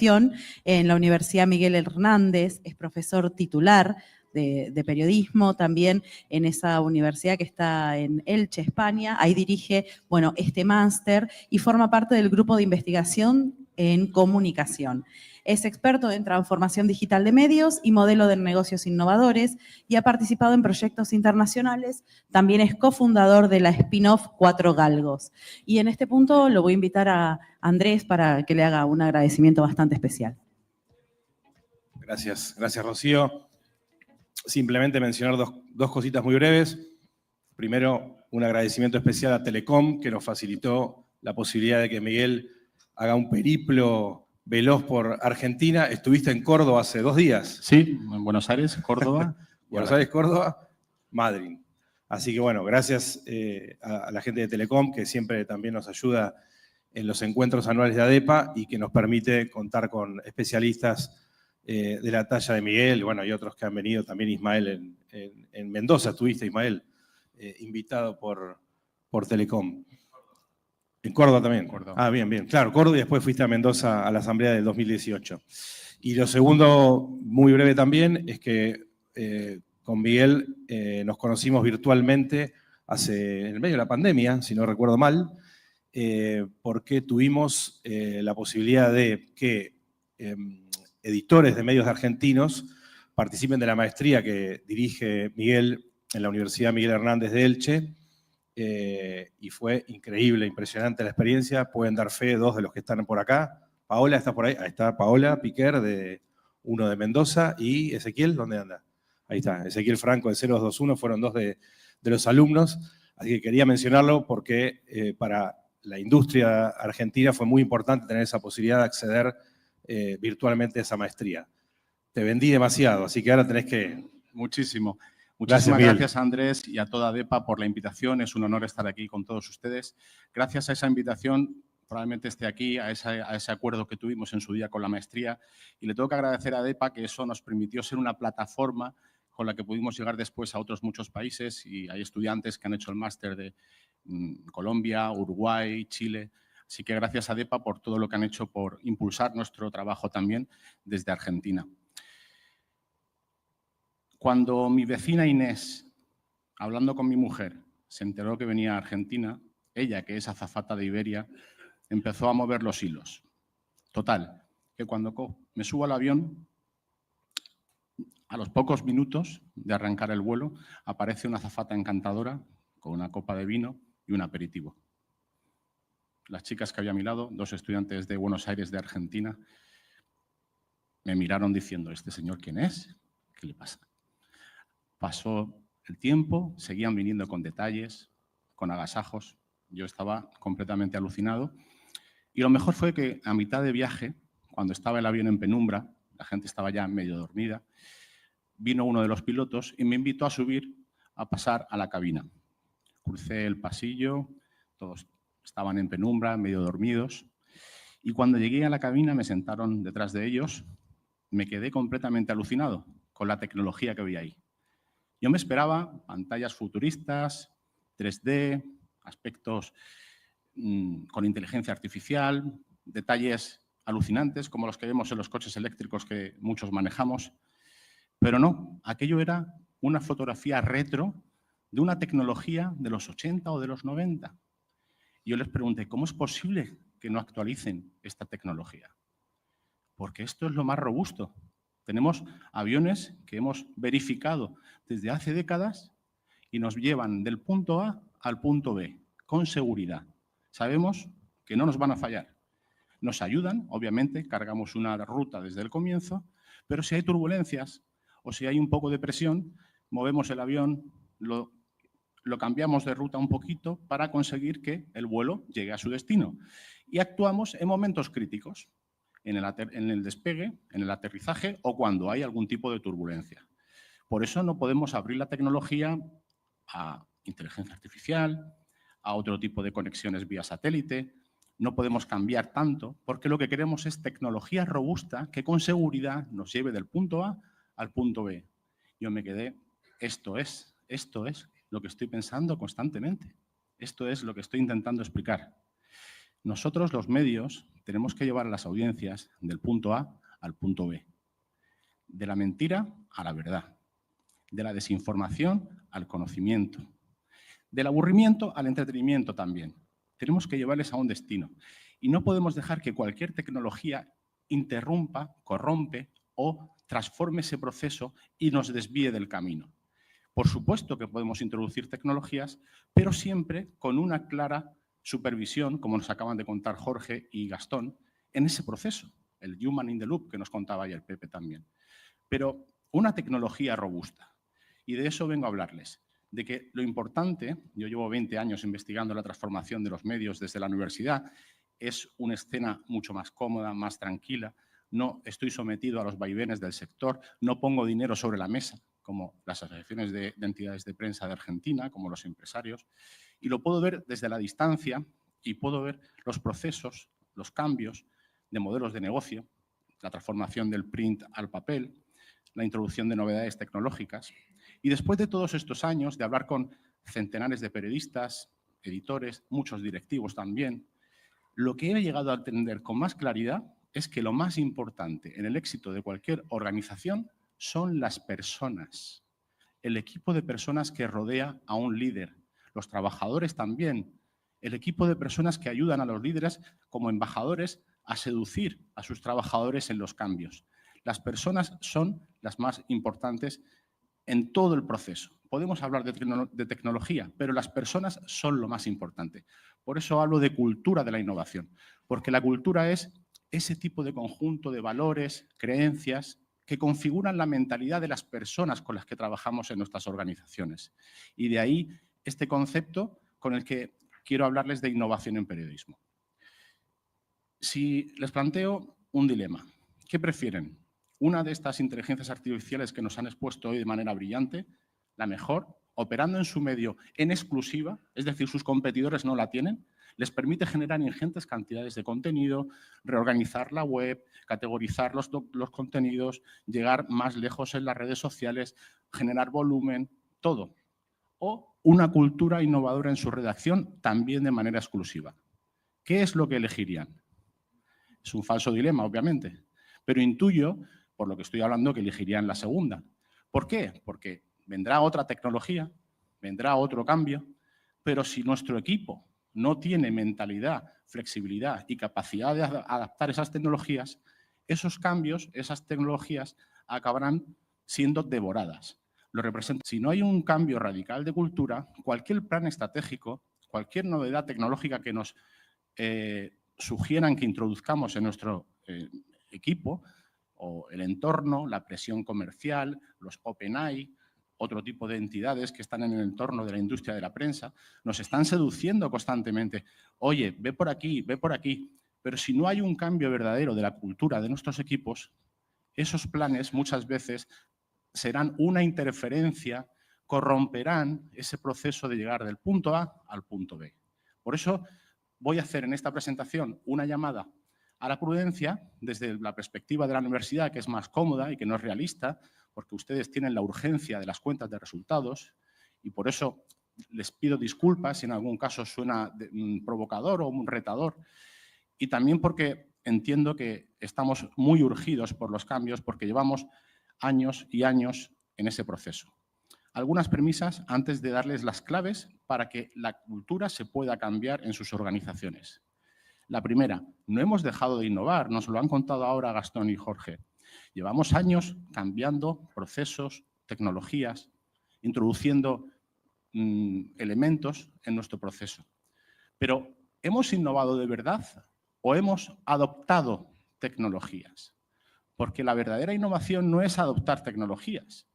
investigación en la Universidad Miguel Hernández, es profesor titular de periodismo también en esa universidad que está en Elche, España. Ahí dirige, bueno, este máster y forma parte del grupo de investigación en comunicación. Es experto en transformación digital de medios y modelo de negocios innovadores y ha participado en proyectos internacionales. También es cofundador de la spin-off Cuatro Galgos. Y en este punto lo voy a invitar a Andrés para que le haga un agradecimiento bastante especial. Gracias, Rocío. Simplemente mencionar dos cositas muy breves. Primero, un agradecimiento especial a Telecom, que nos facilitó la posibilidad de que Miguel haga un periplo veloz por Argentina. Estuviste en Córdoba hace 2 días. Sí, en Buenos Aires, Córdoba. Buenos Aires, Córdoba, Madrid. Así que bueno, gracias a la gente de Telecom, que siempre también nos ayuda en los encuentros anuales de ADEPA y que nos permite contar con especialistas de la talla de Miguel, bueno, y otros que han venido, también Ismael en Mendoza, estuviste, Ismael, invitado por Telecom. En Córdoba también. Córdoba. Ah, bien, bien. Claro, Córdoba y después fuiste a Mendoza a la asamblea del 2018. Y lo segundo, muy breve también, es que con Miguel nos conocimos virtualmente en el medio de la pandemia, si no recuerdo mal, porque tuvimos la posibilidad de que editores de medios argentinos participen de la maestría que dirige Miguel en la Universidad Miguel Hernández de Elche, y fue increíble, impresionante la experiencia. Pueden dar fe 2 de los que están por acá. Paola está por ahí, ahí está Paola Piquer, uno de Mendoza, y Ezequiel, ¿dónde anda? Ahí está, Ezequiel Franco de 0221, fueron 2 de los alumnos, así que quería mencionarlo porque para la industria argentina fue muy importante tener esa posibilidad de acceder virtualmente a esa maestría. Te vendí demasiado, así que ahora tenés que... Muchísimo. Muchísimas Miguel. gracias, Andrés, y a toda ADEPA por la invitación. Es un honor estar aquí con todos ustedes. Gracias a esa invitación, probablemente esté aquí, a ese acuerdo que tuvimos en su día con la maestría. Y le tengo que agradecer a ADEPA que eso nos permitió ser una plataforma con la que pudimos llegar después a otros muchos países, y hay estudiantes que han hecho el máster de Colombia, Uruguay, Chile. Así que gracias a ADEPA por todo lo que han hecho por impulsar nuestro trabajo también desde Argentina. Cuando mi vecina Inés, hablando con mi mujer, se enteró que venía a Argentina, ella, que es azafata de Iberia, empezó a mover los hilos. Total, que cuando me subo al avión, a los pocos minutos de arrancar el vuelo, aparece una azafata encantadora con una copa de vino y un aperitivo. Las chicas que había a mi lado, 2 estudiantes de Buenos Aires, de Argentina, me miraron diciendo, ¿este señor quién es? ¿Qué le pasa? Pasó el tiempo, seguían viniendo con detalles, con agasajos. Yo estaba completamente alucinado. Y lo mejor fue que a mitad de viaje, cuando estaba el avión en penumbra, la gente estaba ya medio dormida, vino uno de los pilotos y me invitó a subir, a pasar a la cabina. Crucé el pasillo, todos estaban en penumbra, medio dormidos. Y cuando llegué a la cabina, me sentaron detrás de ellos, me quedé completamente alucinado con la tecnología que vi ahí. Yo me esperaba pantallas futuristas, 3D, aspectos con inteligencia artificial, detalles alucinantes como los que vemos en los coches eléctricos que muchos manejamos. Pero no, aquello era una fotografía retro de una tecnología de los 80 o de los 90. Y yo les pregunté, ¿cómo es posible que no actualicen esta tecnología? Porque esto es lo más robusto. Tenemos aviones que hemos verificado desde hace décadas y nos llevan del punto A al punto B, con seguridad. Sabemos que no nos van a fallar. Nos ayudan, obviamente, cargamos una ruta desde el comienzo, pero si hay turbulencias o si hay un poco de presión, movemos el avión, lo cambiamos de ruta un poquito para conseguir que el vuelo llegue a su destino. Y actuamos en momentos críticos. En el despegue, en el aterrizaje o cuando hay algún tipo de turbulencia. Por eso no podemos abrir la tecnología a inteligencia artificial, a otro tipo de conexiones vía satélite. No podemos cambiar tanto porque lo que queremos es tecnología robusta que con seguridad nos lleve del punto A al punto B. Yo me quedé, esto es lo que estoy pensando constantemente. Esto es lo que estoy intentando explicar. Nosotros, los medios, tenemos que llevar a las audiencias del punto A al punto B, de la mentira a la verdad, de la desinformación al conocimiento, del aburrimiento al entretenimiento también. Tenemos que llevarles a un destino y no podemos dejar que cualquier tecnología interrumpa, corrompe o transforme ese proceso y nos desvíe del camino. Por supuesto que podemos introducir tecnologías, pero siempre con una clara supervisión, como nos acaban de contar Jorge y Gastón, en ese proceso, el human in the loop que nos contaba ayer Pepe también. Pero una tecnología robusta. Y de eso vengo a hablarles, de que lo importante, yo llevo 20 años investigando la transformación de los medios desde la universidad, es una escena mucho más cómoda, más tranquila, no estoy sometido a los vaivenes del sector, no pongo dinero sobre la mesa, como las asociaciones de entidades de prensa de Argentina, como los empresarios, y lo puedo ver desde la distancia y puedo ver los procesos, los cambios de modelos de negocio, la transformación del print al papel, la introducción de novedades tecnológicas. Y después de todos estos años de hablar con centenares de periodistas, editores, muchos directivos también, lo que he llegado a entender con más claridad es que lo más importante en el éxito de cualquier organización son las personas, el equipo de personas que rodea a un líder, los trabajadores también, el equipo de personas que ayudan a los líderes como embajadores a seducir a sus trabajadores en los cambios. Las personas son las más importantes en todo el proceso. Podemos hablar de tecnología, pero las personas son lo más importante. Por eso hablo de cultura de la innovación, porque la cultura es ese tipo de conjunto de valores, creencias, que configuran la mentalidad de las personas con las que trabajamos en nuestras organizaciones. Y de ahí este concepto con el que quiero hablarles de innovación en periodismo. Si les planteo un dilema, ¿qué prefieren? Una de estas inteligencias artificiales que nos han expuesto hoy de manera brillante, la mejor, operando en su medio en exclusiva, es decir, sus competidores no la tienen, les permite generar ingentes cantidades de contenido, reorganizar la web, categorizar los contenidos, llegar más lejos en las redes sociales, generar volumen, todo. O una cultura innovadora en su redacción, también de manera exclusiva. ¿Qué es lo que elegirían? Es un falso dilema, obviamente, pero intuyo, por lo que estoy hablando, que elegirían la segunda. ¿Por qué? Porque vendrá otra tecnología, vendrá otro cambio, pero si nuestro equipo no tiene mentalidad, flexibilidad y capacidad de adaptar esas tecnologías, esos cambios, esas tecnologías acabarán siendo devoradas. Lo representa. Si no hay un cambio radical de cultura, cualquier plan estratégico, cualquier novedad tecnológica que nos sugieran que introduzcamos en nuestro equipo, o el entorno, la presión comercial, los OpenAI, otro tipo de entidades que están en el entorno de la industria de la prensa, nos están seduciendo constantemente. Oye, ve por aquí, pero si no hay un cambio verdadero de la cultura de nuestros equipos, esos planes muchas veces serán una interferencia, corromperán ese proceso de llegar del punto A al punto B. Por eso voy a hacer en esta presentación una llamada a la prudencia desde la perspectiva de la universidad, que es más cómoda y que no es realista, porque ustedes tienen la urgencia de las cuentas de resultados y por eso les pido disculpas si en algún caso suena provocador o un retador. Y también porque entiendo que estamos muy urgidos por los cambios porque llevamos años y años en ese proceso. Algunas premisas antes de darles las claves para que la cultura se pueda cambiar en sus organizaciones. La primera, no hemos dejado de innovar, nos lo han contado ahora Gastón y Jorge. Llevamos años cambiando procesos, tecnologías, introduciendo elementos en nuestro proceso. Pero, ¿hemos innovado de verdad o hemos adoptado tecnologías? Porque la verdadera innovación no es adoptar tecnologías,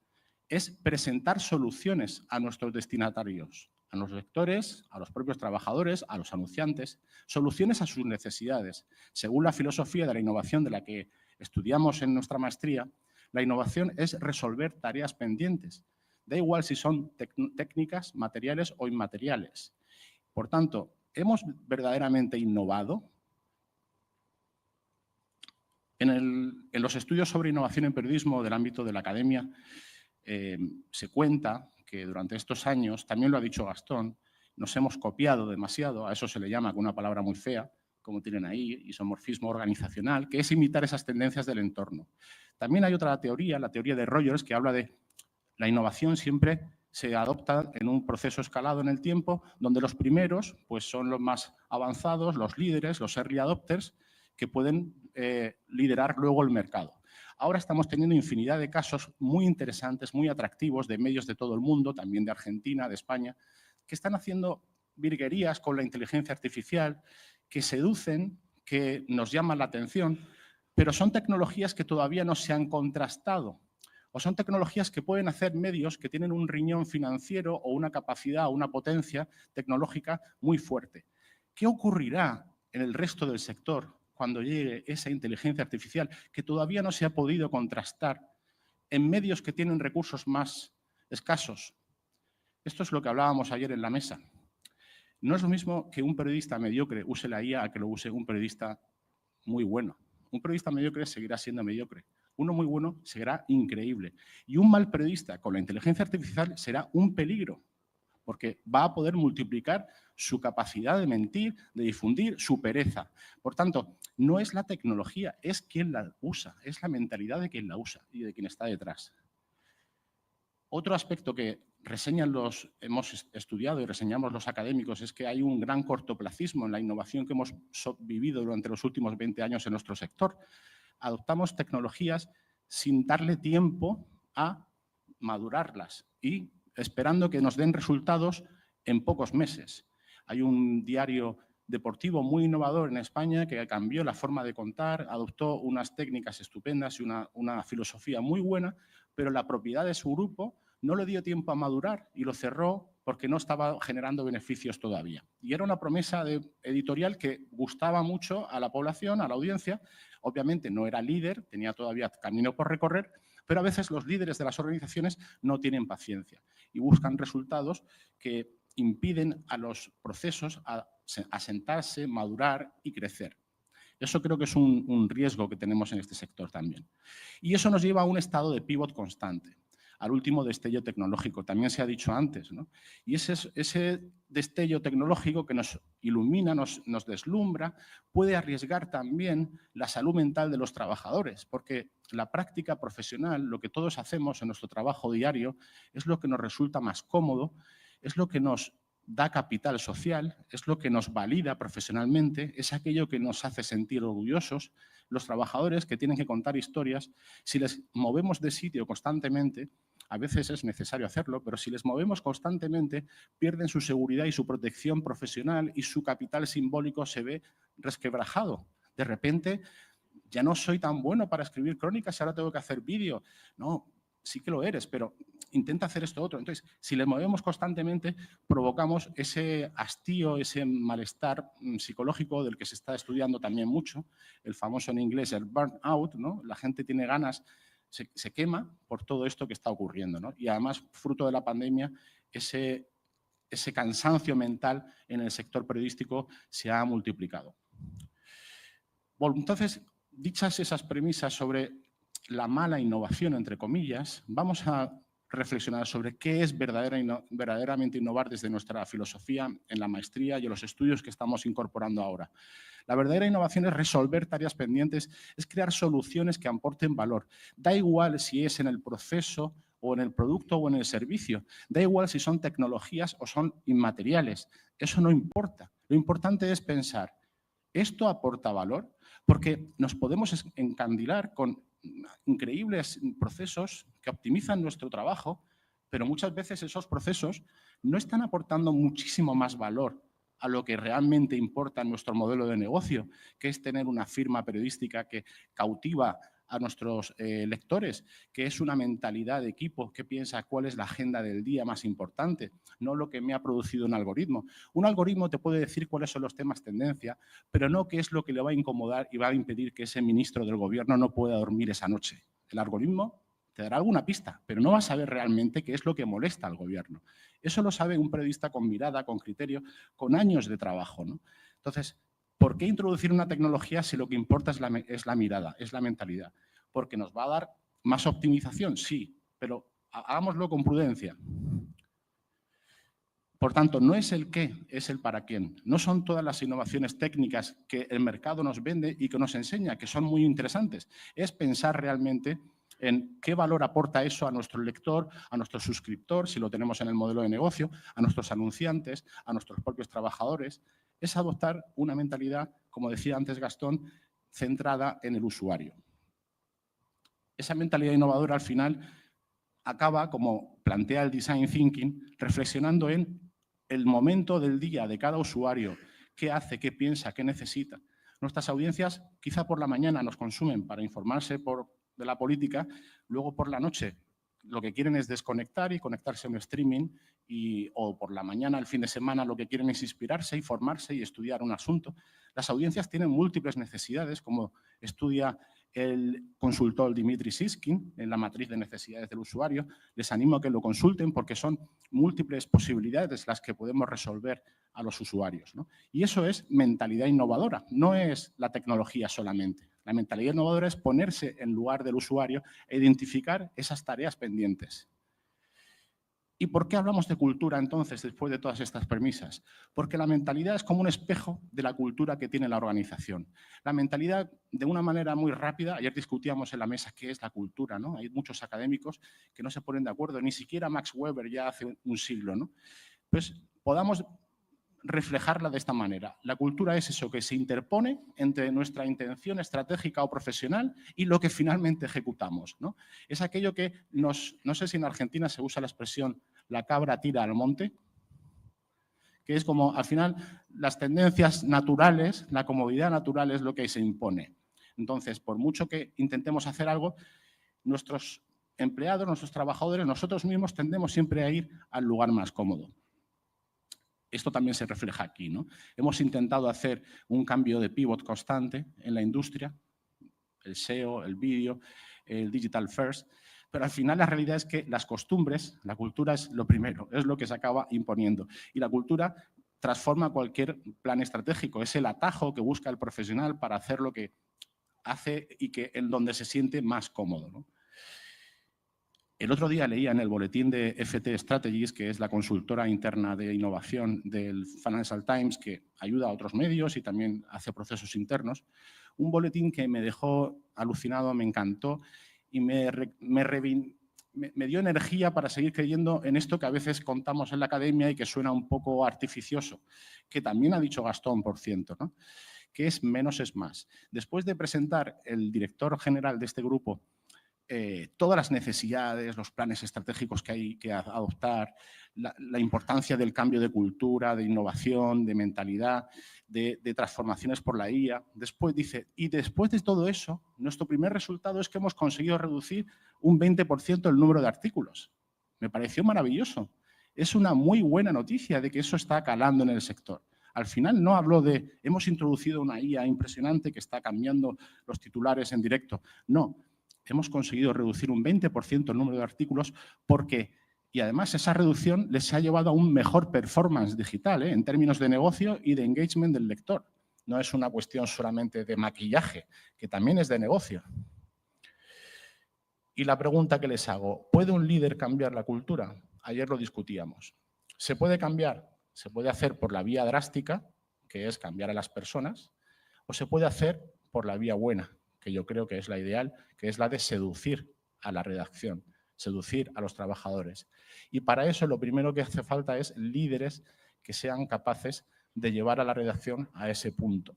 es presentar soluciones a nuestros destinatarios, a los lectores, a los propios trabajadores, a los anunciantes, soluciones a sus necesidades. Según la filosofía de la innovación de la que estudiamos en nuestra maestría, la innovación es resolver tareas pendientes. Da igual si son técnicas, materiales o inmateriales. Por tanto, ¿hemos verdaderamente innovado? En los estudios sobre innovación en periodismo del ámbito de la academia se cuenta que durante estos años, también lo ha dicho Gastón, nos hemos copiado demasiado, a eso se le llama con una palabra muy fea, como tienen ahí, isomorfismo organizacional, que es imitar esas tendencias del entorno. También hay otra teoría, la teoría de Rogers, que habla de la innovación siempre se adopta en un proceso escalado en el tiempo, donde los primeros pues, son los más avanzados, los líderes, los early adopters, que pueden liderar luego el mercado. Ahora estamos teniendo infinidad de casos muy interesantes, muy atractivos, de medios de todo el mundo, también de Argentina, de España, que están haciendo virguerías con la inteligencia artificial, que seducen, que nos llaman la atención, pero son tecnologías que todavía no se han contrastado. O son tecnologías que pueden hacer medios que tienen un riñón financiero o una capacidad o una potencia tecnológica muy fuerte. ¿Qué ocurrirá en el resto del sector cuando llegue esa inteligencia artificial que todavía no se ha podido contrastar en medios que tienen recursos más escasos? Esto es lo que hablábamos ayer en la mesa. No es lo mismo que un periodista mediocre use la IA a que lo use un periodista muy bueno. Un periodista mediocre seguirá siendo mediocre. Uno muy bueno será increíble. Y un mal periodista con la inteligencia artificial será un peligro, porque va a poder multiplicar su capacidad de mentir, de difundir, su pereza. Por tanto, no es la tecnología, es quien la usa, es la mentalidad de quien la usa y de quien está detrás. Otro aspecto que hemos estudiado y reseñamos los académicos es que hay un gran cortoplacismo en la innovación que hemos vivido durante los últimos 20 años en nuestro sector. Adoptamos tecnologías sin darle tiempo a madurarlas y esperando que nos den resultados en pocos meses. Hay un diario deportivo muy innovador en España que cambió la forma de contar, adoptó unas técnicas estupendas y una filosofía muy buena, pero la propiedad de su grupo no le dio tiempo a madurar y lo cerró porque no estaba generando beneficios todavía. Y era una promesa editorial que gustaba mucho a la población, a la audiencia. Obviamente no era líder, tenía todavía camino por recorrer, pero a veces los líderes de las organizaciones no tienen paciencia y buscan resultados que impiden a los procesos asentarse, madurar y crecer. Eso creo que es un riesgo que tenemos en este sector también. Y eso nos lleva a un estado de pivot constante, al último destello tecnológico, también se ha dicho antes, ¿no? Y ese destello tecnológico que nos ilumina, nos deslumbra, puede arriesgar también la salud mental de los trabajadores, porque la práctica profesional, lo que todos hacemos en nuestro trabajo diario, es lo que nos resulta más cómodo, es lo que nos da capital social, es lo que nos valida profesionalmente, es aquello que nos hace sentir orgullosos. Los trabajadores que tienen que contar historias, si les movemos de sitio constantemente, a veces es necesario hacerlo, pero si les movemos constantemente, pierden su seguridad y su protección profesional y su capital simbólico se ve resquebrajado. De repente, ya no soy tan bueno para escribir crónicas y ahora tengo que hacer vídeo. No, sí que lo eres, pero intenta hacer esto otro. Entonces, si les movemos constantemente, provocamos ese hastío, ese malestar psicológico del que se está estudiando también mucho, el famoso en inglés, el burnout, ¿no? La gente tiene ganas, se quema por todo esto que está ocurriendo, ¿no? Y además, fruto de la pandemia, ese cansancio mental en el sector periodístico se ha multiplicado. Bueno, entonces, dichas esas premisas sobre la mala innovación, entre comillas, vamos a reflexionar sobre qué es verdaderamente innovar desde nuestra filosofía en la maestría y en los estudios que estamos incorporando ahora. La verdadera innovación es resolver tareas pendientes, es crear soluciones que aporten valor. Da igual si es en el proceso o en el producto o en el servicio. Da igual si son tecnologías o son inmateriales. Eso no importa. Lo importante es pensar, ¿esto aporta valor? Porque nos podemos encandilar con increíbles procesos que optimizan nuestro trabajo, pero muchas veces esos procesos no están aportando muchísimo más valor a lo que realmente importa en nuestro modelo de negocio, que es tener una firma periodística que cautiva a nuestros lectores, que es una mentalidad de equipo que piensa cuál es la agenda del día más importante, no lo que me ha producido un algoritmo. Un algoritmo te puede decir cuáles son los temas tendencia, pero no qué es lo que le va a incomodar y va a impedir que ese ministro del gobierno no pueda dormir esa noche. El algoritmo te dará alguna pista, pero no vas a saber realmente qué es lo que molesta al gobierno. Eso lo sabe un periodista con mirada, con criterio, con años de trabajo, ¿no? Entonces, ¿por qué introducir una tecnología si lo que importa es la mirada, es la mentalidad? Porque nos va a dar más optimización, sí, pero hagámoslo con prudencia. Por tanto, no es el qué, es el para quién. No son todas las innovaciones técnicas que el mercado nos vende y que nos enseña, que son muy interesantes. Es pensar realmente en qué valor aporta eso a nuestro lector, a nuestro suscriptor, si lo tenemos en el modelo de negocio, a nuestros anunciantes, a nuestros propios trabajadores. Es adoptar una mentalidad, como decía antes Gastón, centrada en el usuario. Esa mentalidad innovadora al final acaba, como plantea el Design Thinking, reflexionando en el momento del día de cada usuario, qué hace, qué piensa, qué necesita. Nuestras audiencias quizá por la mañana nos consumen para informarse de la política, luego por la noche lo que quieren es desconectar y conectarse en streaming o por la mañana, el fin de semana, lo que quieren es inspirarse y formarse y estudiar un asunto. Las audiencias tienen múltiples necesidades, como estudia el consultor Dimitri Siskin en la matriz de necesidades del usuario. Les animo a que lo consulten porque son múltiples posibilidades las que podemos resolver a los usuarios, ¿no? Y eso es mentalidad innovadora, no es la tecnología solamente. La mentalidad innovadora es ponerse en lugar del usuario e identificar esas tareas pendientes. ¿Y por qué hablamos de cultura entonces, después de todas estas premisas? Porque la mentalidad es como un espejo de la cultura que tiene la organización. La mentalidad, de una manera muy rápida, ayer discutíamos en la mesa qué es la cultura, ¿no? Hay muchos académicos que no se ponen de acuerdo, ni siquiera Max Weber ya hace un siglo, ¿no? Pues podamos reflejarla de esta manera. La cultura es eso que se interpone entre nuestra intención estratégica o profesional y lo que finalmente ejecutamos, ¿no? Es aquello que no sé si en Argentina se usa la expresión la cabra tira al monte, que es como al final las tendencias naturales, la comodidad natural es lo que se impone. Entonces, por mucho que intentemos hacer algo, nuestros empleados, nuestros trabajadores, nosotros mismos tendemos siempre a ir al lugar más cómodo. Esto también se refleja aquí, ¿no? Hemos intentado hacer un cambio de pivot constante en la industria, el SEO, el vídeo, el digital first, pero al final la realidad es que las costumbres, la cultura es lo primero, es lo que se acaba imponiendo. Y la cultura transforma cualquier plan estratégico, es el atajo que busca el profesional para hacer lo que hace y en donde se siente más cómodo, ¿no? El otro día leía en el boletín de FT Strategies, que es la consultora interna de innovación del Financial Times, que ayuda a otros medios y también hace procesos internos, un boletín que me dejó alucinado, me encantó y me dio energía para seguir creyendo en esto que a veces contamos en la academia y que suena un poco artificioso, que también ha dicho Gastón, por cierto, ¿no? Que es menos es más. Después de presentar el director general de este grupo todas las necesidades, los planes estratégicos que hay que adoptar, la importancia del cambio de cultura, de innovación, de mentalidad, de transformaciones por la IA. Después dice, y después de todo eso, nuestro primer resultado es que hemos conseguido reducir un 20% el número de artículos. Me pareció maravilloso. Es una muy buena noticia de que eso está calando en el sector. Al final no habló de, hemos introducido una IA impresionante que está cambiando los titulares en directo. No. Hemos conseguido reducir un 20% el número de artículos porque, y además esa reducción les ha llevado a un mejor performance digital, en términos de negocio y de engagement del lector. No es una cuestión solamente de maquillaje, que también es de negocio. Y la pregunta que les hago, ¿puede un líder cambiar la cultura? Ayer lo discutíamos. ¿Se puede cambiar? Se puede hacer por la vía drástica, que es cambiar a las personas, o se puede hacer por la vía buena, que yo creo que es la ideal, que es la de seducir a la redacción, seducir a los trabajadores. Y para eso lo primero que hace falta es líderes que sean capaces de llevar a la redacción a ese punto.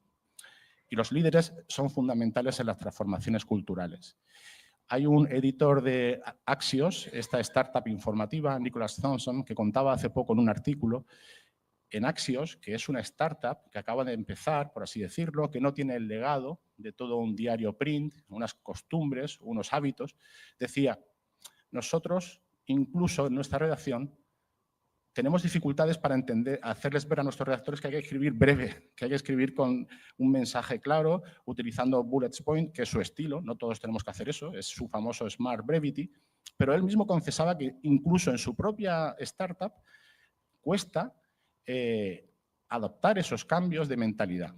Y los líderes son fundamentales en las transformaciones culturales. Hay un editor de Axios, esta startup informativa, Nicholas Thompson, que contaba hace poco en un artículo en Axios, que es una startup que acaba de empezar, por así decirlo, que no tiene el legado de todo un diario print, unas costumbres, unos hábitos. Decía, nosotros, incluso en nuestra redacción, tenemos dificultades para hacerles ver a nuestros redactores que hay que escribir breve, que hay que escribir con un mensaje claro, utilizando bullets point, que es su estilo, no todos tenemos que hacer eso, es su famoso Smart Brevity, pero él mismo confesaba que incluso en su propia startup cuesta adoptar esos cambios de mentalidad.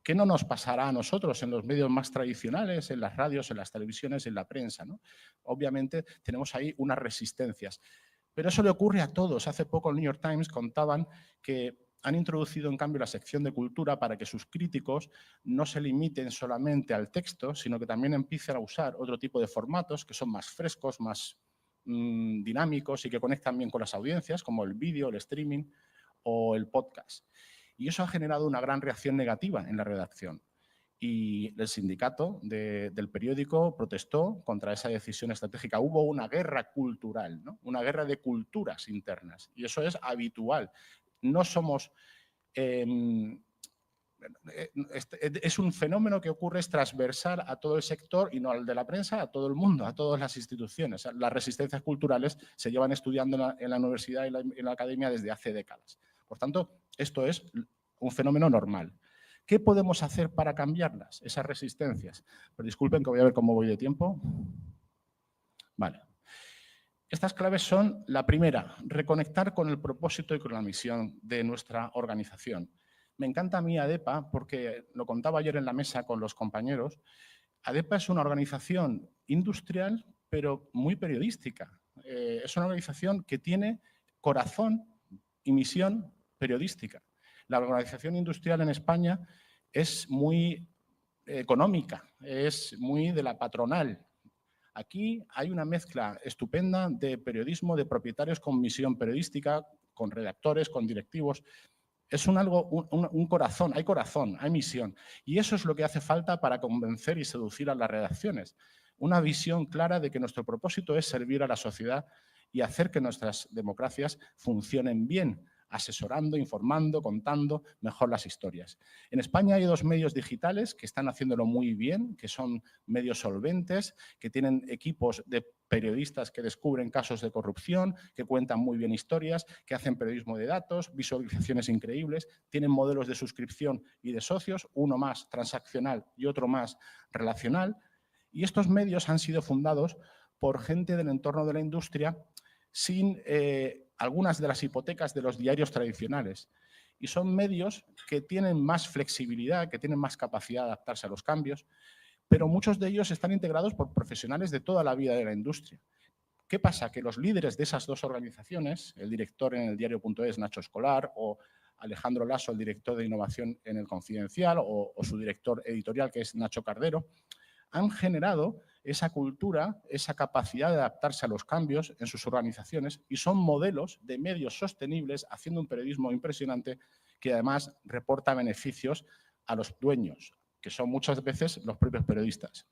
¿Qué no nos pasará a nosotros en los medios más tradicionales, en las radios, en las televisiones, en la prensa, ¿no? Obviamente tenemos ahí unas resistencias. Pero eso le ocurre a todos. Hace poco el New York Times contaban que han introducido en cambio la sección de cultura para que sus críticos no se limiten solamente al texto, sino que también empiecen a usar otro tipo de formatos que son más frescos, más dinámicos y que conectan bien con las audiencias, como el vídeo, el streaming o el podcast. Y eso ha generado una gran reacción negativa en la redacción. Y el sindicato del periódico protestó contra esa decisión estratégica. Hubo una guerra cultural, ¿no? Una guerra de culturas internas. Y eso es habitual. No somos... es un fenómeno que ocurre, es transversal a todo el sector y no al de la prensa, a todo el mundo, a todas las instituciones. Las resistencias culturales se llevan estudiando en la universidad y en la academia desde hace décadas. Por tanto, esto es un fenómeno normal. ¿Qué podemos hacer para cambiarlas, esas resistencias? Pero disculpen que voy a ver cómo voy de tiempo. Vale. Estas claves son, la primera, reconectar con el propósito y con la misión de nuestra organización. Me encanta a mí ADEPA porque, lo contaba ayer en la mesa con los compañeros, ADEPA es una organización industrial, pero muy periodística. Es una organización que tiene corazón y misión periodística. La organización industrial en España es muy económica, es muy de la patronal. Aquí hay una mezcla estupenda de periodismo, de propietarios con misión periodística, con redactores, con directivos. Es un corazón, hay misión. Y eso es lo que hace falta para convencer y seducir a las redacciones. Una visión clara de que nuestro propósito es servir a la sociedad y hacer que nuestras democracias funcionen bien, asesorando, informando, contando mejor las historias. En España hay 2 medios digitales que están haciéndolo muy bien, que son medios solventes, que tienen equipos de periodistas que descubren casos de corrupción, que cuentan muy bien historias, que hacen periodismo de datos, visualizaciones increíbles, tienen modelos de suscripción y de socios, uno más transaccional y otro más relacional. Y estos medios han sido fundados por gente del entorno de la industria sin algunas de las hipotecas de los diarios tradicionales. Y son medios que tienen más flexibilidad, que tienen más capacidad de adaptarse a los cambios, pero muchos de ellos están integrados por profesionales de toda la vida de la industria. ¿Qué pasa? Que los líderes de esas 2 organizaciones, el director en el diario.es, Nacho Escolar, o Alejandro Lasso, el director de innovación en El Confidencial, o su director editorial, que es Nacho Cardero, han generado esa cultura, esa capacidad de adaptarse a los cambios en sus organizaciones y son modelos de medios sostenibles haciendo un periodismo impresionante que además reporta beneficios a los dueños, que son muchas veces los propios periodistas.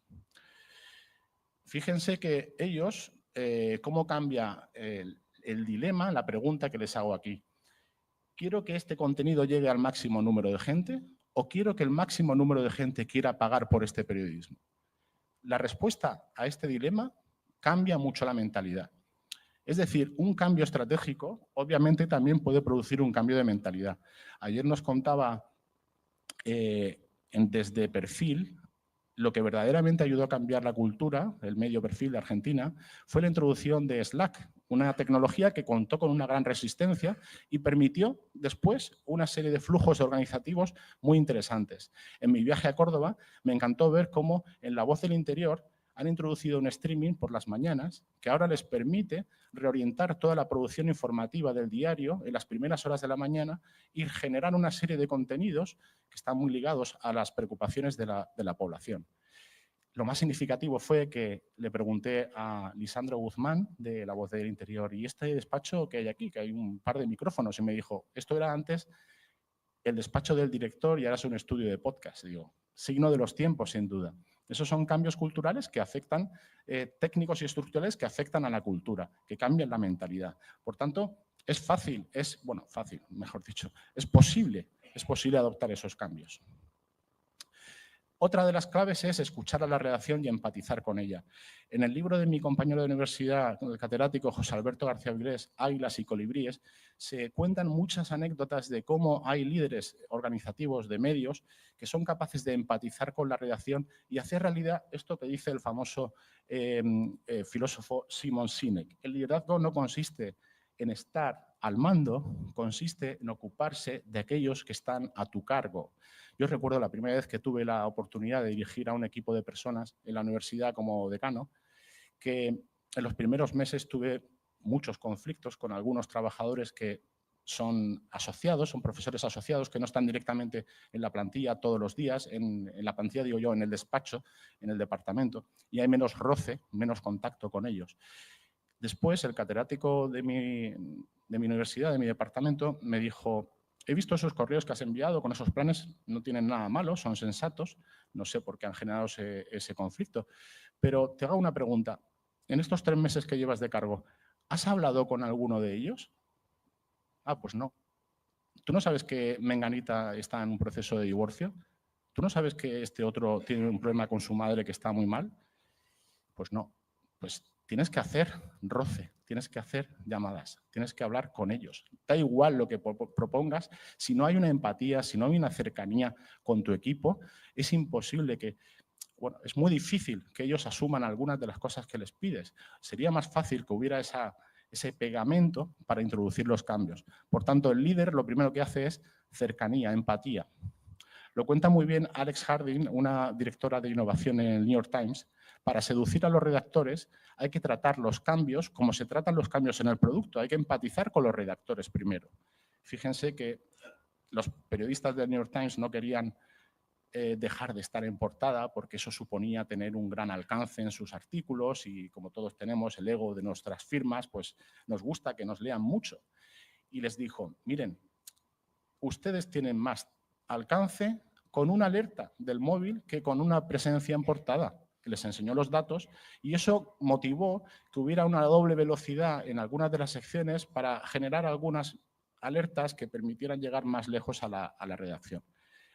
Fíjense que ellos, cómo cambia el dilema, la pregunta que les hago aquí. ¿Quiero que este contenido llegue al máximo número de gente o quiero que el máximo número de gente quiera pagar por este periodismo? La respuesta a este dilema cambia mucho la mentalidad. Es decir, un cambio estratégico obviamente también puede producir un cambio de mentalidad. Ayer nos contaba desde Perfil, lo que verdaderamente ayudó a cambiar la cultura, el medio Perfil de Argentina, fue la introducción de Slack, una tecnología que contó con una gran resistencia y permitió después una serie de flujos organizativos muy interesantes. En mi viaje a Córdoba me encantó ver cómo en La Voz del Interior han introducido un streaming por las mañanas que ahora les permite reorientar toda la producción informativa del diario en las primeras horas de la mañana y generar una serie de contenidos que están muy ligados a las preocupaciones de la población. Lo más significativo fue que le pregunté a Lisandro Guzmán, de La Voz del Interior, ¿y este despacho que hay aquí? Que hay un par de micrófonos. Y me dijo, esto era antes el despacho del director y ahora es un estudio de podcast. Digo, signo de los tiempos, sin duda. Esos son cambios culturales que afectan, técnicos y estructurales que afectan a la cultura, que cambian la mentalidad. Por tanto, es fácil, mejor dicho, es posible adoptar esos cambios. Otra de las claves es escuchar a la redacción y empatizar con ella. En el libro de mi compañero de universidad, el catedrático José Alberto García Vilés, Águilas y colibríes, se cuentan muchas anécdotas de cómo hay líderes organizativos de medios que son capaces de empatizar con la redacción y hacer realidad esto que dice el famoso filósofo Simon Sinek. El liderazgo no consiste en estar al mando, consiste en ocuparse de aquellos que están a tu cargo. Yo recuerdo la primera vez que tuve la oportunidad de dirigir a un equipo de personas en la universidad como decano, que en los primeros meses tuve muchos conflictos con algunos trabajadores que son asociados, son profesores asociados que no están directamente en la plantilla todos los días, en la plantilla digo yo, en el despacho, en el departamento, y hay menos roce, menos contacto con ellos. Después, el catedrático de mi universidad, de mi departamento, me dijo: he visto esos correos que has enviado con esos planes, no tienen nada malo, son sensatos, no sé por qué han generado ese conflicto, pero te hago una pregunta. En estos 3 meses que llevas de cargo, ¿has hablado con alguno de ellos? Ah, pues no. ¿Tú no sabes que Menganita está en un proceso de divorcio? ¿Tú no sabes que este otro tiene un problema con su madre que está muy mal? Pues no. Pues tienes que hacer roce, tienes que hacer llamadas, tienes que hablar con ellos. Da igual lo que propongas, si no hay una empatía, si no hay una cercanía con tu equipo, es imposible que... Bueno, es muy difícil que ellos asuman algunas de las cosas que les pides. Sería más fácil que hubiera ese pegamento para introducir los cambios. Por tanto, el líder lo primero que hace es cercanía, empatía. Lo cuenta muy bien Alex Harding, una directora de innovación en el New York Times. Para seducir a los redactores hay que tratar los cambios como se tratan los cambios en el producto. Hay que empatizar con los redactores primero. Fíjense que los periodistas del New York Times no querían dejar de estar en portada porque eso suponía tener un gran alcance en sus artículos y como todos tenemos el ego de nuestras firmas, pues nos gusta que nos lean mucho. Y les dijo: miren, ustedes tienen más alcance con una alerta del móvil que con una presencia en portada. Les enseñó los datos y eso motivó que hubiera una doble velocidad en algunas de las secciones para generar algunas alertas que permitieran llegar más lejos a la redacción.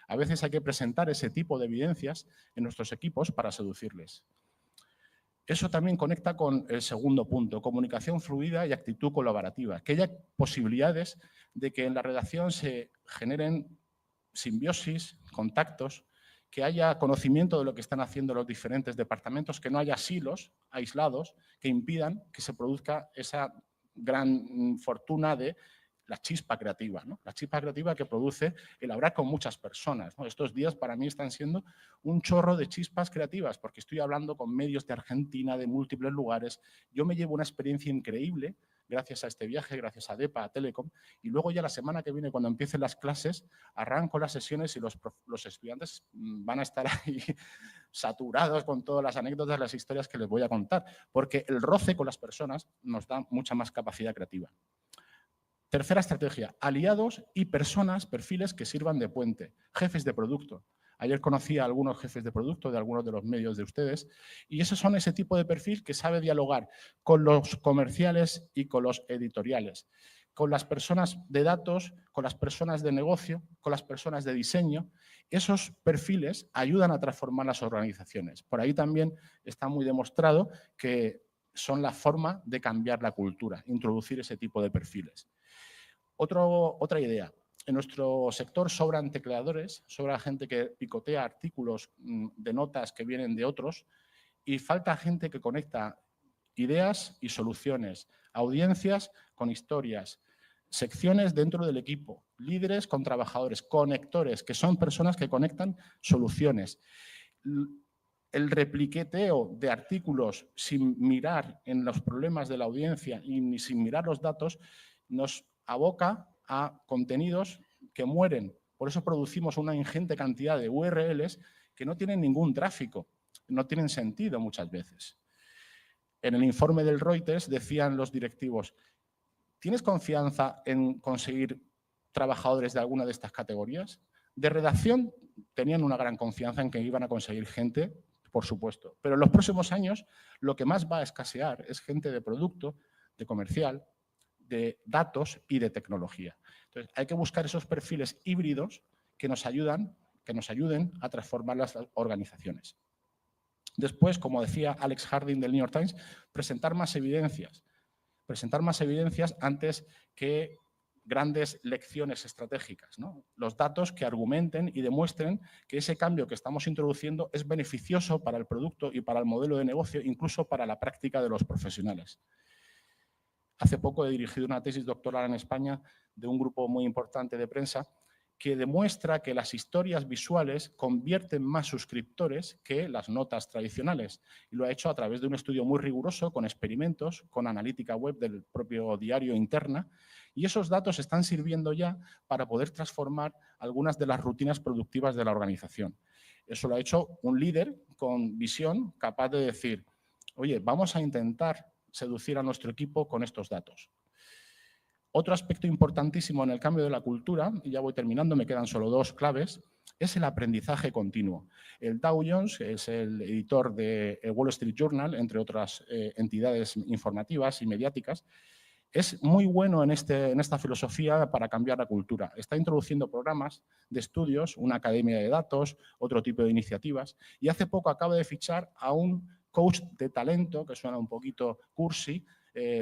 A veces hay que presentar ese tipo de evidencias en nuestros equipos para seducirles. Eso también conecta con el segundo punto, comunicación fluida y actitud colaborativa, que haya posibilidades de que en la redacción se generen simbiosis, contactos, que haya conocimiento de lo que están haciendo los diferentes departamentos, que no haya silos aislados que impidan que se produzca esa gran fortuna de la chispa creativa, ¿no? La chispa creativa que produce el hablar con muchas personas, ¿no? Estos días para mí están siendo un chorro de chispas creativas porque estoy hablando con medios de Argentina, de múltiples lugares. Yo me llevo una experiencia increíble gracias a este viaje, gracias a DEPA, a Telecom, y luego ya la semana que viene, cuando empiecen las clases, arranco las sesiones y los estudiantes van a estar ahí saturados con todas las anécdotas, las historias que les voy a contar, porque el roce con las personas nos da mucha más capacidad creativa. Tercera estrategia, aliados y personas, perfiles que sirvan de puente, jefes de producto. Ayer conocí a algunos jefes de producto de algunos de los medios de ustedes y esos son ese tipo de perfil que sabe dialogar con los comerciales y con los editoriales, con las personas de datos, con las personas de negocio, con las personas de diseño. Esos perfiles ayudan a transformar las organizaciones. Por ahí también está muy demostrado que son la forma de cambiar la cultura, introducir ese tipo de perfiles. Otra idea. En nuestro sector sobran tecleadores, sobra gente que picotea artículos de notas que vienen de otros y falta gente que conecta ideas y soluciones, audiencias con historias, secciones dentro del equipo, líderes con trabajadores, conectores, que son personas que conectan soluciones. El repliqueteo de artículos sin mirar en los problemas de la audiencia y ni sin mirar los datos nos aboca a contenidos que mueren. Por eso producimos una ingente cantidad de URLs que no tienen ningún tráfico, no tienen sentido muchas veces. En el informe del Reuters decían los directivos: ¿tienes confianza en conseguir trabajadores de alguna de estas categorías? De redacción tenían una gran confianza en que iban a conseguir gente, por supuesto, pero en los próximos años lo que más va a escasear es gente de producto, de comercial, de datos y de tecnología. Entonces, hay que buscar esos perfiles híbridos que nos ayuden a transformar las organizaciones. Después, como decía Alex Harding del New York Times, presentar más evidencias antes que grandes lecciones estratégicas, ¿no? Los datos que argumenten y demuestren que ese cambio que estamos introduciendo es beneficioso para el producto y para el modelo de negocio, incluso para la práctica de los profesionales. Hace poco he dirigido una tesis doctoral en España de un grupo muy importante de prensa que demuestra que las historias visuales convierten más suscriptores que las notas tradicionales. Y lo ha hecho a través de un estudio muy riguroso, con experimentos, con analítica web del propio diario interna. Y esos datos están sirviendo ya para poder transformar algunas de las rutinas productivas de la organización. Eso lo ha hecho un líder con visión, capaz de decir, oye, vamos a intentar seducir a nuestro equipo con estos datos. Otro aspecto importantísimo en el cambio de la cultura, y ya voy terminando, me quedan solo 2 claves, es el aprendizaje continuo. El Dow Jones, que es el editor de Wall Street Journal, entre otras entidades informativas y mediáticas, es muy bueno en esta filosofía para cambiar la cultura. Está introduciendo programas de estudios, una academia de datos, otro tipo de iniciativas, y hace poco acaba de fichar a un coach de talento, que suena un poquito cursi,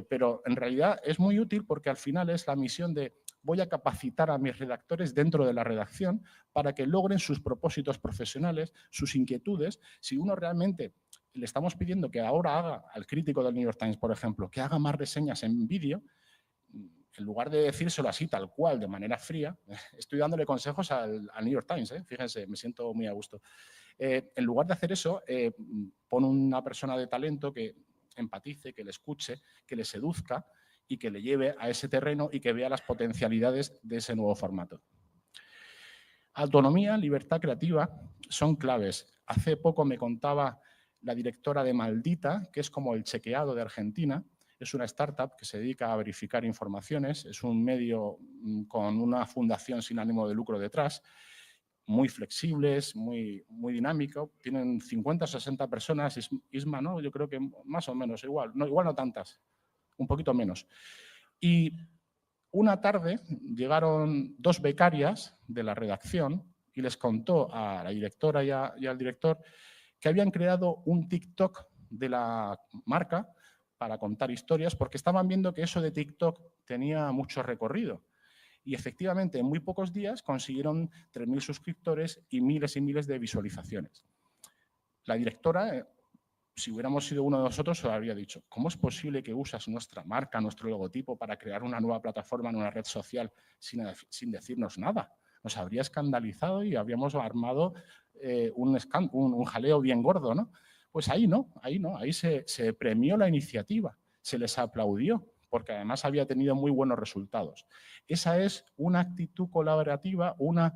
pero en realidad es muy útil porque al final es la misión de voy a capacitar a mis redactores dentro de la redacción para que logren sus propósitos profesionales, sus inquietudes. Si uno realmente le estamos pidiendo que ahora haga, al crítico del New York Times, por ejemplo, que haga más reseñas en vídeo, en lugar de decírselo así, tal cual, de manera fría, estoy dándole consejos al New York Times, fíjense, me siento muy a gusto. En lugar de hacer eso, pon una persona de talento que empatice, que le escuche, que le seduzca y que le lleve a ese terreno y que vea las potencialidades de ese nuevo formato. Autonomía, libertad creativa son claves. Hace poco me contaba la directora de Maldita, que es como el chequeado de Argentina. Es una startup que se dedica a verificar informaciones, es un medio con una fundación sin ánimo de lucro detrás, muy flexibles, muy dinámico, tienen 50 o 60 personas, Isma, ¿no? Yo creo que más o menos igual no tantas, un poquito menos. Y una tarde llegaron 2 becarias de la redacción y les contó a la directora y al director que habían creado un TikTok de la marca para contar historias porque estaban viendo que eso de TikTok tenía mucho recorrido. Y efectivamente, en muy pocos días consiguieron 3.000 suscriptores y miles de visualizaciones. La directora, si hubiéramos sido uno de nosotros, se lo habría dicho, ¿cómo es posible que usas nuestra marca, nuestro logotipo para crear una nueva plataforma en una red social sin decirnos nada? Nos habría escandalizado y habríamos armado un jaleo bien gordo, ¿no? Pues ahí no, ahí se premió la iniciativa, se les aplaudió, porque además había tenido muy buenos resultados. Esa es una actitud colaborativa, una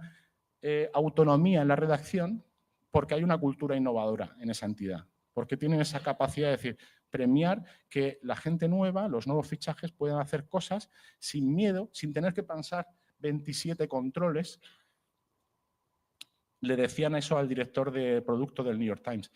autonomía en la redacción, porque hay una cultura innovadora en esa entidad, porque tienen esa capacidad de decir, premiar que la gente nueva, los nuevos fichajes puedan hacer cosas sin miedo, sin tener que pensar 27 controles. Le decían eso al director de producto del New York Times.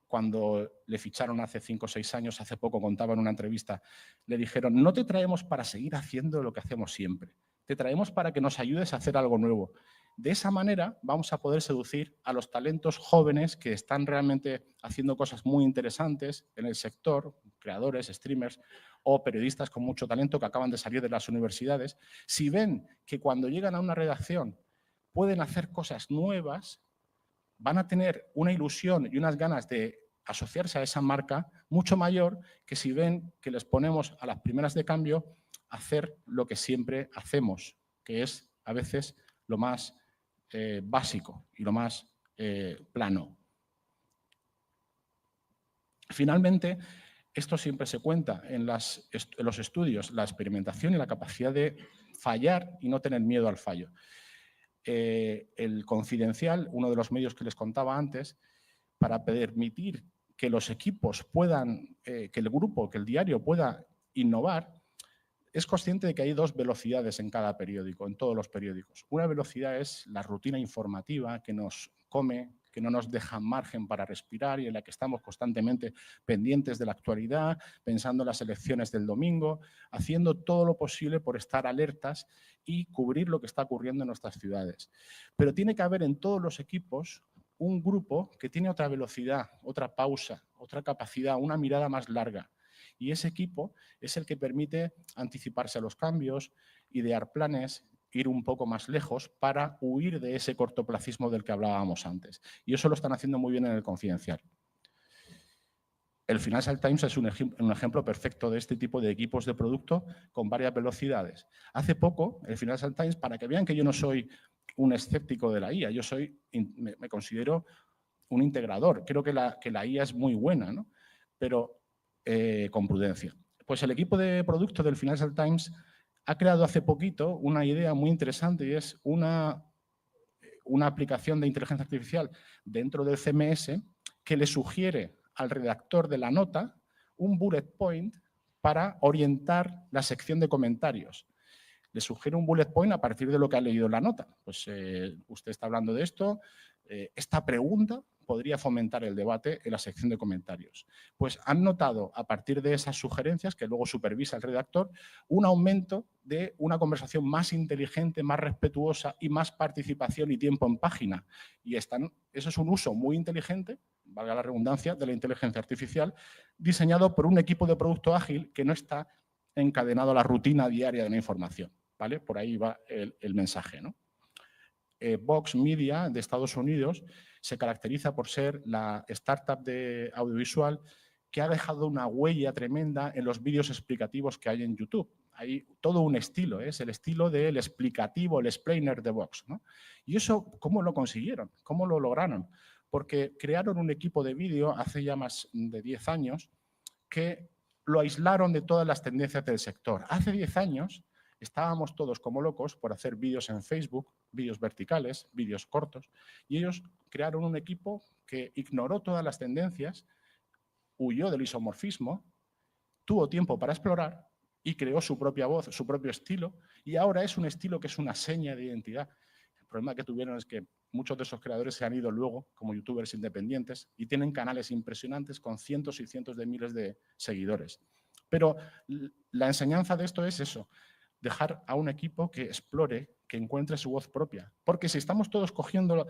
Cuando le ficharon hace 5 o 6 años, hace poco contaba en una entrevista, le dijeron, no te traemos para seguir haciendo lo que hacemos siempre, te traemos para que nos ayudes a hacer algo nuevo. De esa manera vamos a poder seducir a los talentos jóvenes que están realmente haciendo cosas muy interesantes en el sector, creadores, streamers o periodistas con mucho talento que acaban de salir de las universidades. Si ven que cuando llegan a una redacción pueden hacer cosas nuevas, van a tener una ilusión y unas ganas de asociarse a esa marca mucho mayor que si ven que les ponemos a las primeras de cambio a hacer lo que siempre hacemos, que es a veces lo más básico y lo más plano. Finalmente, esto siempre se cuenta en los estudios, la experimentación y la capacidad de fallar y no tener miedo al fallo. El Confidencial, uno de los medios que les contaba antes, para permitir que los equipos puedan, que el grupo, que el diario pueda innovar, es consciente de que hay 2 velocidades en cada periódico, en todos los periódicos. Una velocidad es la rutina informativa que nos come, que no nos deja margen para respirar y en la que estamos constantemente pendientes de la actualidad, pensando en las elecciones del domingo, haciendo todo lo posible por estar alertas y cubrir lo que está ocurriendo en nuestras ciudades. Pero tiene que haber en todos los equipos un grupo que tiene otra velocidad, otra pausa, otra capacidad, una mirada más larga. Y ese equipo es el que permite anticiparse a los cambios, idear planes, ir un poco más lejos para huir de ese cortoplacismo del que hablábamos antes. Y eso lo están haciendo muy bien en el Confidencial. El Financial Times es un ejemplo perfecto de este tipo de equipos de producto con varias velocidades. Hace poco, el Financial Times, para que vean que yo no soy un escéptico de la IA, yo me considero un integrador. Creo que la IA es muy buena, ¿no? Pero con prudencia. Pues el equipo de producto del Financial Times ha creado hace poquito una idea muy interesante y es una aplicación de inteligencia artificial dentro del CMS que le sugiere al redactor de la nota un bullet point para orientar la sección de comentarios. Le sugiere un bullet point a partir de lo que ha leído en la nota. Pues usted está hablando de esto, esta pregunta podría fomentar el debate en la sección de comentarios. Pues han notado, a partir de esas sugerencias, que luego supervisa el redactor, un aumento de una conversación más inteligente, más respetuosa y más participación y tiempo en página. Y eso es un uso muy inteligente, valga la redundancia, de la inteligencia artificial, diseñado por un equipo de producto ágil que no está encadenado a la rutina diaria de la información, ¿vale? Por ahí va el mensaje, ¿no? Vox Media de Estados Unidos se caracteriza por ser la startup de audiovisual que ha dejado una huella tremenda en los vídeos explicativos que hay en YouTube. Hay todo un estilo, es el estilo del explicativo, el explainer de Vox, ¿no? Y eso, ¿cómo lo consiguieron? ¿Cómo lo lograron? Porque crearon un equipo de vídeo hace ya más de 10 años que lo aislaron de todas las tendencias del sector. Hace 10 años estábamos todos como locos por hacer vídeos en Facebook, vídeos verticales, vídeos cortos, y ellos crearon un equipo que ignoró todas las tendencias, huyó del isomorfismo, tuvo tiempo para explorar y creó su propia voz, su propio estilo, y ahora es un estilo que es una seña de identidad. El problema que tuvieron es que muchos de esos creadores se han ido luego como youtubers independientes y tienen canales impresionantes con cientos y cientos de miles de seguidores. Pero la enseñanza de esto es eso, dejar a un equipo que explore, que encuentre su voz propia. Porque si estamos todos cogiendo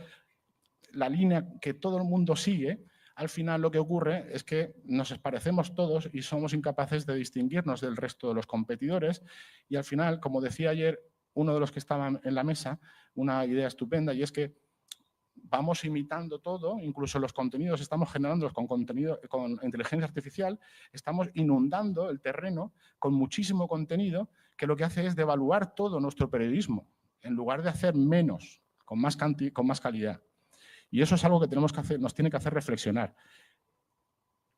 la línea que todo el mundo sigue, al final lo que ocurre es que nos parecemos todos y somos incapaces de distinguirnos del resto de los competidores y al final, como decía ayer uno de los que estaban en la mesa, una idea estupenda, y es que vamos imitando todo, incluso los contenidos estamos generándolos con inteligencia artificial, estamos inundando el terreno con muchísimo contenido que lo que hace es devaluar todo nuestro periodismo, en lugar de hacer menos, con más calidad. Y eso es algo que tenemos que hacer, nos tiene que hacer reflexionar.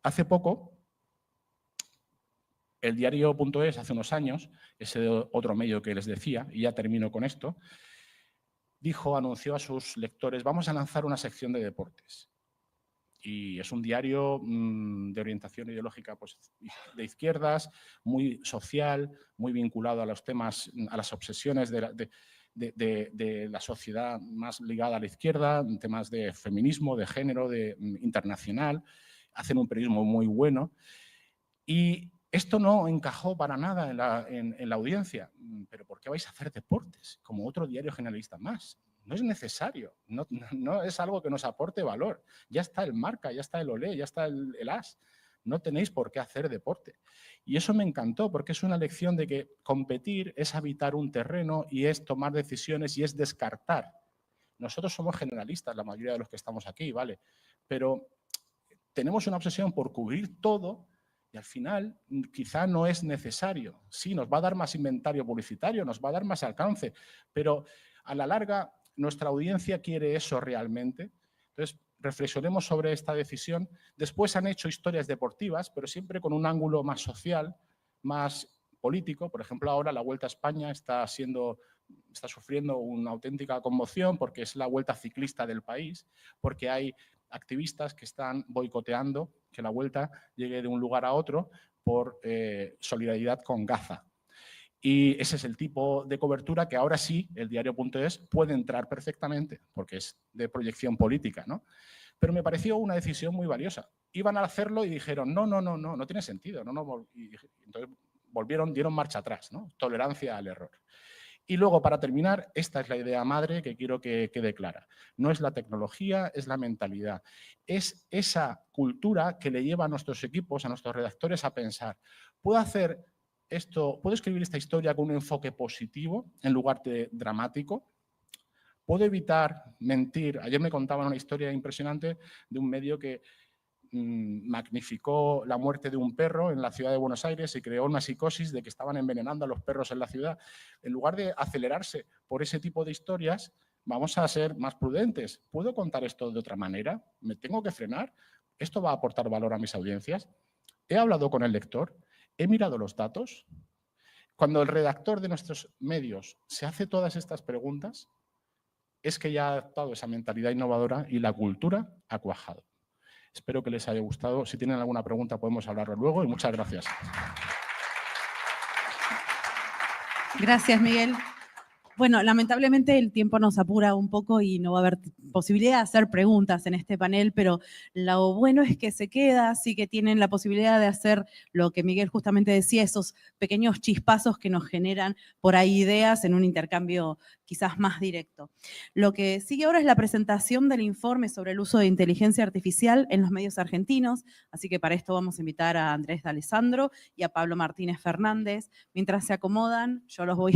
Hace poco, el diario.es, hace unos años, ese otro medio que les decía, y ya termino con esto, anunció a sus lectores, vamos a lanzar una sección de deportes. Y es un diario de orientación ideológica pues, de izquierdas, muy social, muy vinculado a los temas, a las obsesiones de la sociedad más ligada a la izquierda, temas de feminismo, de género, internacional. Hacen un periodismo muy bueno. Y esto no encajó para nada en la audiencia. ¿Pero por qué vais a hacer deportes? Como otro diario generalista más. No es necesario, no es algo que nos aporte valor. Ya está el Marca, ya está el Olé, ya está el As. No tenéis por qué hacer deporte. Y eso me encantó porque es una lección de que competir es habitar un terreno y es tomar decisiones y es descartar. Nosotros somos generalistas, la mayoría de los que estamos aquí, ¿vale? Pero tenemos una obsesión por cubrir todo y al final quizá no es necesario. Sí, nos va a dar más inventario publicitario, nos va a dar más alcance, pero a la larga nuestra audiencia quiere eso realmente. Entonces, reflexionemos sobre esta decisión. Después han hecho historias deportivas, pero siempre con un ángulo más social, más político. Por ejemplo, ahora la Vuelta a España está sufriendo una auténtica conmoción porque es la vuelta ciclista del país, porque hay activistas que están boicoteando que la Vuelta llegue de un lugar a otro por solidaridad con Gaza. Y ese es el tipo de cobertura que ahora sí, el diario.es puede entrar perfectamente, porque es de proyección política, ¿no? Pero me pareció una decisión muy valiosa. Iban a hacerlo y dijeron, no tiene sentido. Y entonces dieron marcha atrás, ¿no? Tolerancia al error. Y luego, para terminar, esta es la idea madre que quiero que quede clara. No es la tecnología, es la mentalidad. Es esa cultura que le lleva a nuestros equipos, a nuestros redactores a pensar, ¿puedo escribir esta historia con un enfoque positivo en lugar de dramático? ¿Puedo evitar mentir? Ayer me contaban una historia impresionante de un medio que magnificó la muerte de un perro en la ciudad de Buenos Aires y creó una psicosis de que estaban envenenando a los perros en la ciudad. En lugar de acelerarse por ese tipo de historias, Vamos a ser más prudentes. ¿Puedo contar esto de otra manera? ¿Me tengo que frenar? ¿Esto va a aportar valor a mis audiencias? ¿He hablado con el lector? ¿He mirado los datos? Cuando el redactor de nuestros medios se hace todas estas preguntas, es que ya ha adaptado esa mentalidad innovadora y la cultura ha cuajado. Espero que les haya gustado. Si tienen alguna pregunta podemos hablarlo luego y muchas gracias. Gracias, Miguel. Bueno, lamentablemente el tiempo nos apura un poco y no va a haber posibilidad de hacer preguntas en este panel, pero lo bueno es que se queda, así que tienen la posibilidad de hacer lo que Miguel justamente decía, esos pequeños chispazos que nos generan por ahí ideas en un intercambio quizás más directo. Lo que sigue ahora es la presentación del informe sobre el uso de inteligencia artificial en los medios argentinos, así que para esto vamos a invitar a Andrés D'Alessandro y a Pablo Martínez Fernández. Mientras se acomodan, yo los voy